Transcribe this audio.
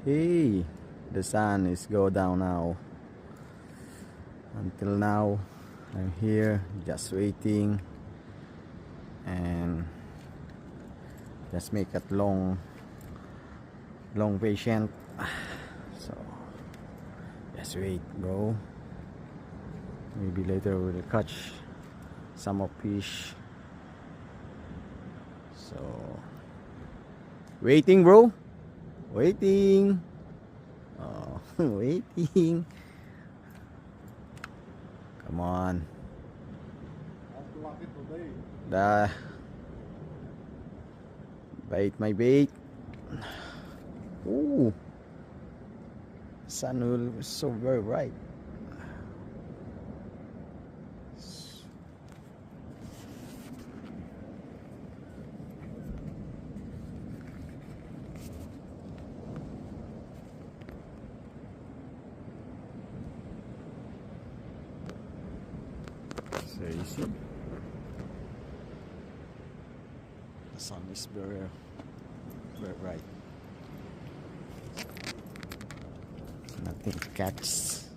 Hey, the sun is go down now. Until now, I'm here just waiting and just make it long patient. So just wait, bro. Maybe later we'll catch some of fish. So waiting, bro. Waiting. Oh, waiting. Come on. The bait, my bait. Ooh, sun will so very bright. So you see, the sun is very bright. Nothing catches.